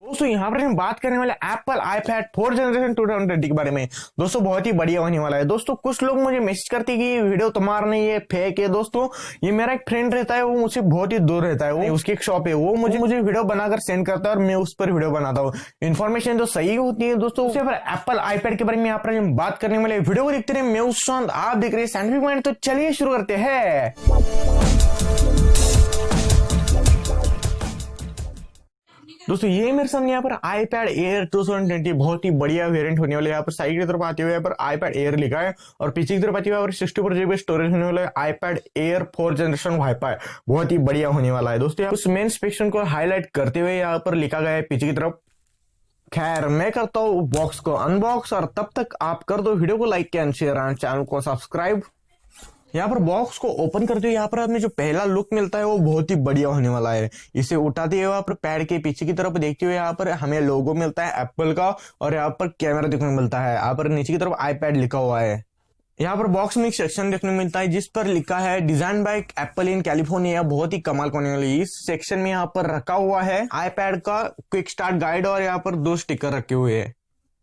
दोस्तों यहाँ पर हम बात करने वाले एप्पल आईपैड 4 जनरेशन 2020 के बारे में। दोस्तों बहुत ही बढ़िया होने वाला है। दोस्तों कुछ लोग मुझे मैसेज करते हैं कि ये वीडियो तुम्हारा नहीं है, फेक है। दोस्तों ये मेरा एक फ्रेंड रहता है, वो मुझसे बहुत ही दूर रहता है, वो उसकी एक शॉप है, वो मुझे वीडियो बनाकर सेंड करता है और मैं उस पर वीडियो बनाता हूँ। इन्फॉर्मेशन तो सही होती है दोस्तों। उससे पर एप्पल आईपैड के बारे में यहाँ पर हम बात करने वाले। वीडियो को देखते रहे, मैं सुशांत, आप देख रहे हैं साइंटिफिक माइंड। तो चलिए शुरू करते हैं। दोस्तों ये मेरे सामने यहाँ पर iPad Air 2020 बहुत ही बढ़िया वेरिएंट होने वाला है। यहाँ पर साइड की तरफ आते हुए यहाँ पर iPad Air लिखा है और पीछे की तरफ आते हुए 64 GB स्टोरेज होने वाला है। iPad Air 4 जनरेशन वाईफाई बहुत ही बढ़िया होने वाला है। दोस्तों उस मेन स्पेक्शन को हाईलाइट करते हुए यहाँ पर लिखा गया है पीछे की तरफ। खैर मैं करता हूँ बॉक्स को अनबॉक्स और तब तक आप कर दो वीडियो को like and share and channel को सब्सक्राइब। यहाँ पर बॉक्स को ओपन करते हुए यहाँ पर हमें जो पहला लुक मिलता है वो बहुत ही बढ़िया होने वाला है। इसे उठाते हुए यहाँ पर पैड के पीछे की तरफ देखते हुए यहाँ पर हमें लोगो मिलता है एप्पल का और यहाँ पर कैमरा देखने को मिलता है। यहाँ पर नीचे की तरफ iPad लिखा हुआ है। यहाँ पर बॉक्स में एक सेक्शन देखने को मिलता है जिस पर लिखा है design by apple in California. बहुत ही कमाल होने वाली है। इस सेक्शन में यहाँ पर रखा हुआ है iPad का क्विक स्टार्ट गाइड और यहाँ पर 2 स्टिकर रखे हुए हैं।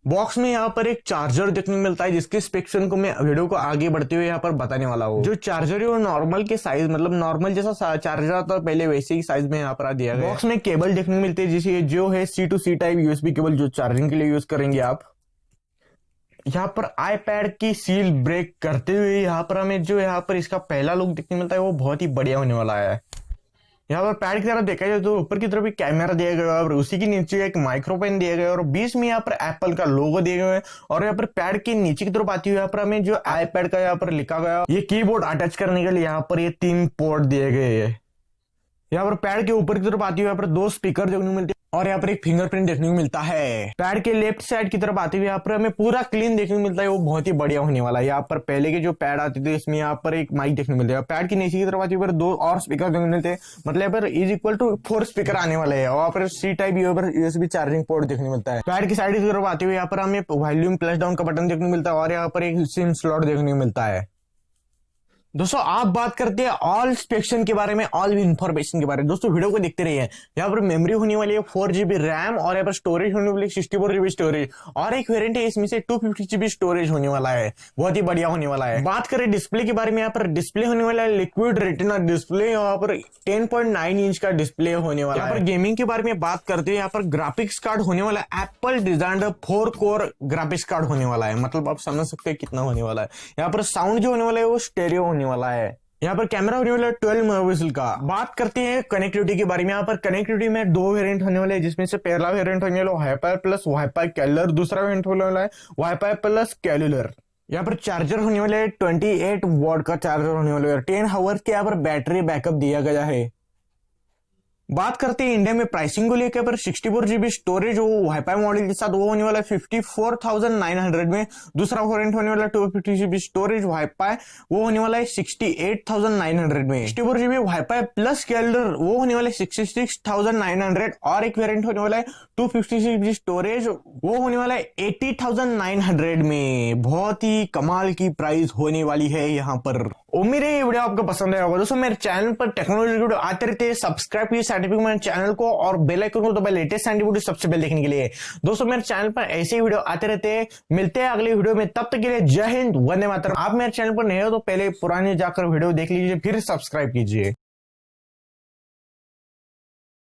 बॉक्स में यहाँ पर एक चार्जर देखने को मिलता है जिसके स्पेक्शन को मैं वीडियो को आगे बढ़ते हुए यहाँ पर बताने वाला हूँ। जो चार्जर है वो नॉर्मल के साइज, मतलब नॉर्मल जैसा चार्जर आता पहले वैसे ही साइज में यहाँ पर दिया गया है। बॉक्स में केबल देखने को मिलती है जिसे जो है C2C टाइप USB केबल जो चार्जिंग के लिए यूज करेंगे आप। यहाँ पर iPad की सील ब्रेक करते हुए यहाँ पर हमें जो यहाँ पर इसका पहला लुक देखने मिलता है वो बहुत ही बढ़िया होने वाला है। यहाँ पर पैड की तरफ देखा जाए तो ऊपर की तरफ एक कैमरा दिया गया है और उसी के नीचे एक माइक्रोफोन दिया गया है और बीच में यहाँ पर एप्पल का लोगो दिया गया है। और यहाँ पर पैड के नीचे की तरफ आती हुई यहाँ पर हमें जो iPad का यहाँ पर लिखा गया ये कीबोर्ड अटैच करने के लिए यहाँ पर ये 3 पोर्ट दिए गए हैं। यहाँ पर पैड के ऊपर की तरफ आती हुई यहाँ पर 2 स्पीकर देखने को मिलते हैं और यहाँ पर एक फिंगरप्रिंट देखने को मिलता है। पैड के लेफ्ट साइड की तरफ आते हुए यहाँ पर हमें पूरा क्लीन देखने को मिलता है, वो बहुत ही बढ़िया होने वाला है। यहाँ पर पहले के जो पैड आते थे इसमें यहाँ पर एक माइक देखने को मिलता है। पैड के नीचे की तरफ आते हुए 2 और स्पीकर देखने को मिलते हैं, मतलब यहाँ पर इज इक्वल टू 4 स्पीकर आने वाले हैं। और यहाँ पर C type USB charging port देखने को मिलता है। पैड की साइड की तरफ आते हुए यहाँ पर हमें वॉल्यूम प्लस डाउन का बटन देखने को मिलता है और यहाँ पर एक सिम स्लॉट देखने को मिलता है। दोस्तों आप बात करते हैं ऑल स्पेक्शन के बारे में, ऑल इन्फॉर्मेशन के बारे में। दोस्तों वीडियो को देखते रहिए। यहाँ पर मेमोरी होने वाली है 4 GB रैम और यहाँ पर स्टोरेज होने वाली 64 GB स्टोरेज और एक वेरिएंट है इसमें से 250 GB स्टोरेज होने वाला है। बहुत ही बढ़िया होने वाला है। बात करें डिस्प्ले के बारे में, यहाँ पर डिस्प्ले होने वाला है लिक्विड रेटिना डिस्प्ले। यहाँ पर 10.9 इंच का डिस्प्ले होने वाला है। यहाँ पर गेमिंग के बारे में बात करते हैं, यहाँ पर ग्राफिक्स कार्ड होने वाला है Apple designed 4 core graphics card होने वाला है, मतलब आप समझ सकते हैं कितना होने वाला है। यहाँ पर साउंड जो होने वाला है वो स्टेरियो होने वाला है। यहाँ पर कैमरा होने वाला है 12 मेगापिक्सल का। बात करते हैं कनेक्टिविटी के बारे में। यहाँ पर कनेक्टिविटी में 2 वेरिएंट होने वाले हैं जिसमें से पहला वेरिएंट होने वाला है वाईफाई प्लस वाईफाई कैलर, दूसरा वेरिएंट होने वाला है वाईफाई प्लस कैलुलर। यहाँ पर चार्जर होने वाले है 28 वॉट का चार्जर होने वाला है। 10 आवर्स के यहाँ पर बैटरी बैकअप दिया गया है। बात करते हैं इंडिया में प्राइसिंग को लेकर, पर 64 GB स्टोरेज वो वाईफाई मॉडल के साथ वो होने वाला है 54,900 में। दूसरा वेरिएंट होने वाला 250 GB स्टोरेज वाईफाई वो होने वाला है 68,900 में। 64 GB वाईफाई प्लस कैलर वो होने वाला है 66,900 और एक वेरिएंट होने वाला है 250 GB स्टोरेज वो होने वाला है 80,900 में। बहुत ही कमाल की प्राइस होने वाली है यहाँ पर। उम्मीद है ये वीडियो आपको पसंद आया होगा। दोस्तों मेरे चैनल पर टेक्नोलॉजी वीडियो आते रहते हैं, सब्सक्राइब कीजिए साइंटिफिक माइंड चैनल को और बेल आइकन को दबाइए लेटेस्ट साइंटिफिक वीडियो सबसे पहले देखने के लिए। दोस्तों मेरे चैनल पर ऐसे ही वीडियो आते रहते हैं। मिलते हैं अगले वीडियो में, तब तक के लिए जय हिंद, वंदे मातरम। आप मेरे चैनल पर नए हो तो पहले पुराने जाकर वीडियो देख लीजिए फिर सब्सक्राइब कीजिए।